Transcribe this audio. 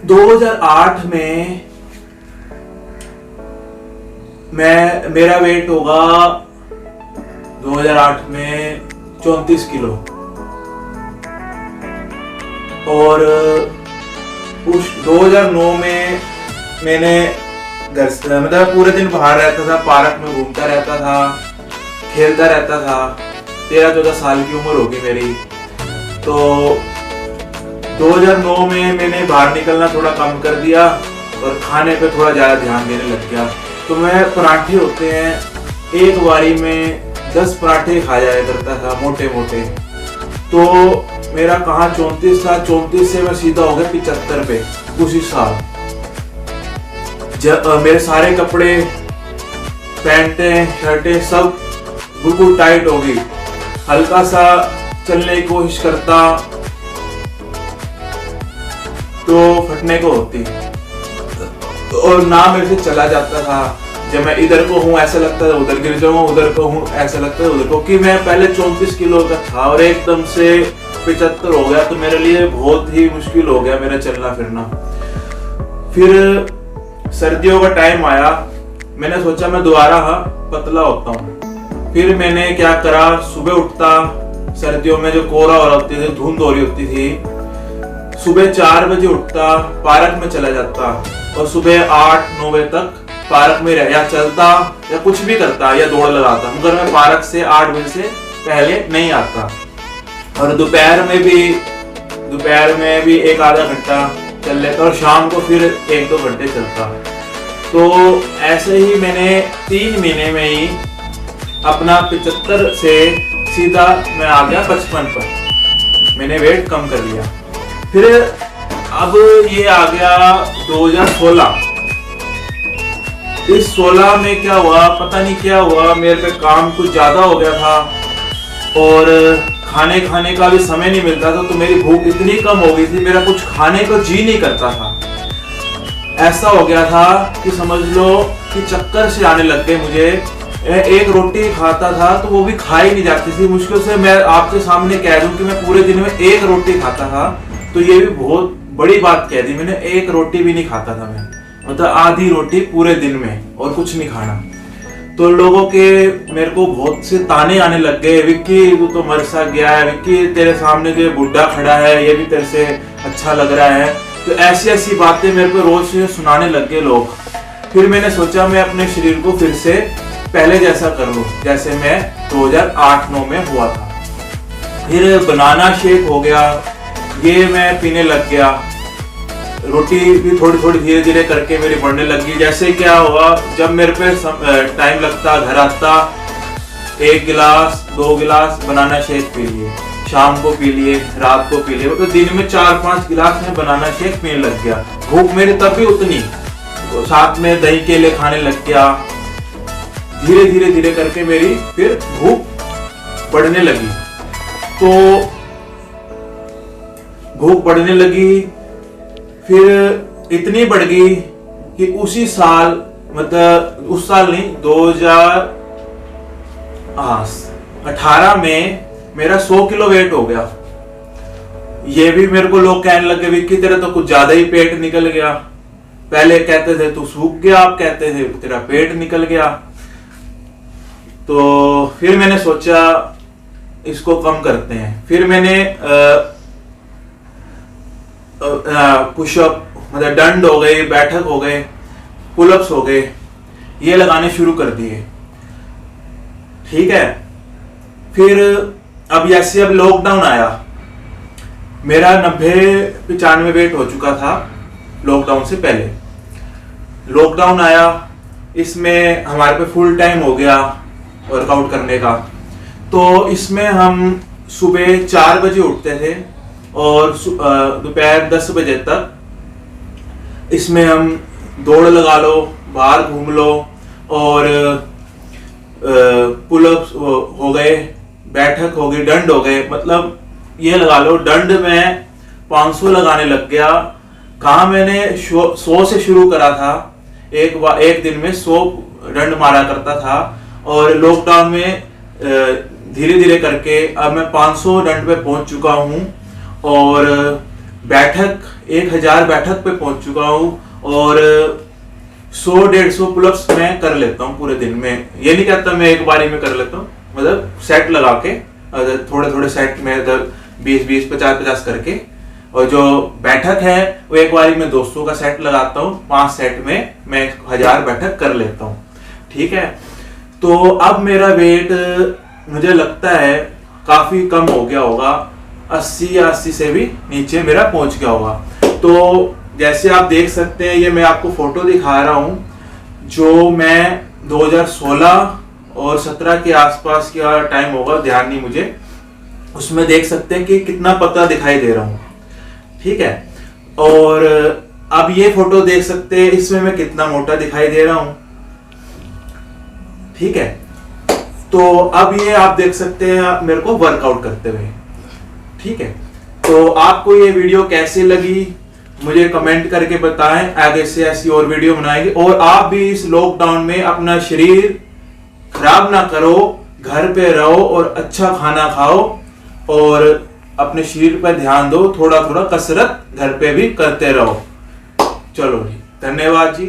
2008 में मेरा वेट होगा 2008 में 34 किलो। और उस 2009 में मैंने घर से मतलब पूरे दिन बाहर रहता था, पार्क में घूमता रहता था, खेलता रहता था। 13-14 साल की उम्र होगी मेरी। तो 2009 में मैंने बाहर निकलना थोड़ा कम कर दिया और खाने पे थोड़ा ज़्यादा ध्यान देने लग गया। तो मैं पराठे होते हैं, एक बारी में 10 पराठे खा जाया करता था, मोटे मोटे। तो मेरा कहाँ 34 था, 34 से मैं सीधा हो गया 75 पे उसी साल। मेरे सारे कपड़े, पैंटें, शर्टें सब बिल्कुल टाइट हो गई। हल्का सा चलने की कोशिश करता तो फटने को होती, और ना मेरे से चला जाता था। जब मैं इधर को हूँ ऐसा लगता था उधर गिर जाऊंगा, उधर को हूँ ऐसा लगता था उधर को। कि मैं पहले 34 किलो का था और एकदम से 75 हो गया, तो मेरे लिए बहुत ही मुश्किल हो गया मेरा चलना फिरना। फिर सर्दियों का टाइम आया, मैंने सोचा मैं दोबारा पतला होता हूँ। फिर मैंने क्या करा, सुबह उठता, सर्दियों में जो कोहरा हो रहा होती थी, धुंध हो रही होती थी, सुबह 4 बजे उठता, पार्क में चला जाता और सुबह 8-9 बजे तक पार्क में या चलता या कुछ भी करता या दौड़ लगाता, मगर मैं पार्क से 8 बजे से पहले नहीं आता। और दोपहर में भी 1-आधा घंटा चल लेता और शाम को फिर 1-2 घंटे चलता। तो ऐसे ही मैंने 3 महीने में ही अपना 75 से सीधा मैं आ गया 55 पर। मैंने वेट कम कर लिया। फिर अब ये आ गया 2016। इस 16 में क्या हुआ पता नहीं क्या हुआ, मेरे पे काम कुछ ज्यादा हो गया था और खाने का भी समय नहीं मिलता था। तो मेरी भूख इतनी कम हो गई थी, मेरा कुछ खाने को जी नहीं करता था। ऐसा हो गया था कि समझ लो कि चक्कर से आने लग गए मुझे। एक रोटी खाता था तो वो भी खाई नहीं जाती थी। मुश्किल से मैं आपके सामने कह दूं कि मैं पूरे दिन में 1 रोटी खाता था, तो ये भी बहुत बड़ी बात कह दी मैंने। 1 रोटी भी नहीं खाता था मैं, मतलब आधी रोटी पूरे दिन में और कुछ नहीं खाना। तो लोगों के मेरे को बहुत से ताने आने लग गए, विक्की तू तो मर सा गया है, विक्की तेरे सामने जो बुढ़ा खड़ा है ये भी तेरे से अच्छा लग रहा है। तो ऐसी ऐसी बातें मेरे को रोज से सुनाने लग गए लोग। फिर मैंने सोचा मैं अपने शरीर को फिर से पहले जैसा कर लूं, जैसे मैं 2008-9 में हुआ था। फिर बनाना शेक हो गया, ये मैं पीने लग गया। रोटी भी थोड़ी थोड़ी धीरे धीरे करके मेरी बढ़ने लगी। जैसे क्या हुआ, जब मेरे पे टाइम लगता, घर आता, 1 गिलास 2 गिलास बनाना शेक पी लिए, शाम को पी लिए, रात को पी लिए, तो दिन में 4-5 गिलास में बनाना शेक पीने लग गया। भूख मेरी तब भी उतनी, तो साथ में दही केले खाने लग गया। धीरे धीरे करके मेरी फिर भूख बढ़ने लगी। तो भूख बढ़ने लगी, फिर इतनी बढ़ गई कि उसी साल, मतलब उस साल नहीं, 2018 में मेरा 100 किलो वेट हो गया। ये भी मेरे को लोग कहने लगे विक्की तेरा तो कुछ ज्यादा ही पेट निकल गया। पहले कहते थे तू सूख गया, आप कहते थे तेरा पेट निकल गया। तो फिर मैंने सोचा इसको कम करते हैं। फिर मैंने पुशअप, मतलब डंड हो गए, बैठक हो गए, पुलअप्स हो गए, ये लगाने शुरू कर दिए। ठीक है। फिर अब जैसे अब लॉकडाउन आया, मेरा 90-95 वेट हो चुका था लॉकडाउन से पहले। लॉकडाउन आया, इसमें हमारे पे फुल टाइम हो गया वर्कआउट करने का। तो इसमें हम सुबह 4 बजे उठते थे और दोपहर 10 बजे तक इसमें हम दौड़ लगा लो, बाहर घूम लो, और पुलअप्स हो गए, बैठक हो गई, डंड हो गए, मतलब ये लगा लो। डंड में 500 लगाने लग गया। कहाँ मैंने 100 से शुरू करा था, एक दिन में 100 डंड मारा करता था, और लॉकडाउन में धीरे धीरे करके अब मैं 500 डंड पे पहुंच चुका हूं। और बैठक 1000 बैठक पे पहुंच चुका हूँ और 100-150 पुलअप्स मैं कर लेता हूँ पूरे दिन में। ये नहीं कहता मैं एक बारी में कर लेता हूँ, मतलब सेट लगा के थोड़े थोड़े सेट में 20-20 50-50 करके। और जो बैठक है वो एक बारी में 200 का सेट लगाता हूँ, 5 सेट में मैं 1000 बैठक कर लेता हूँ। ठीक है, तो अब मेरा वेट मुझे लगता है काफी कम हो गया होगा, 80 या 80 से भी नीचे मेरा पहुंच गया होगा। तो जैसे आप देख सकते हैं, ये मैं आपको फोटो दिखा रहा हूं जो मैं 2016 और 17 के आसपास का टाइम होगा, ध्यान नहीं मुझे, उसमें देख सकते हैं कि कितना पतला दिखाई दे रहा हूं। ठीक है, और अब ये फोटो देख सकते हैं, इसमें मैं कितना मोटा दिखाई दे रहा हूं। ठीक है, तो अब ये आप देख सकते हैं मेरे को वर्कआउट करते हुए। ठीक है, तो आपको ये वीडियो कैसी लगी मुझे कमेंट करके बताएं, आगे से ऐसी और वीडियो बनाएंगे। और आप भी इस लॉकडाउन में अपना शरीर खराब ना करो, घर पे रहो और अच्छा खाना खाओ और अपने शरीर पर ध्यान दो, थोड़ा थोड़ा कसरत घर पे भी करते रहो। चलो जी, धन्यवाद जी।